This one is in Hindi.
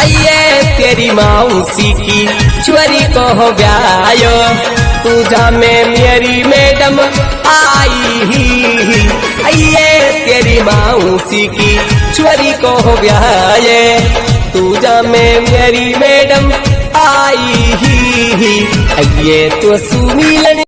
आइए तेरी मौसी की छोरी को हो ब्यायो, तुझा में मेरी मैडम आई। आइए तेरी मौसी की छोरी को हो ब्याये, तुझा में मेरी मैडम आई। ये तो सुमिलन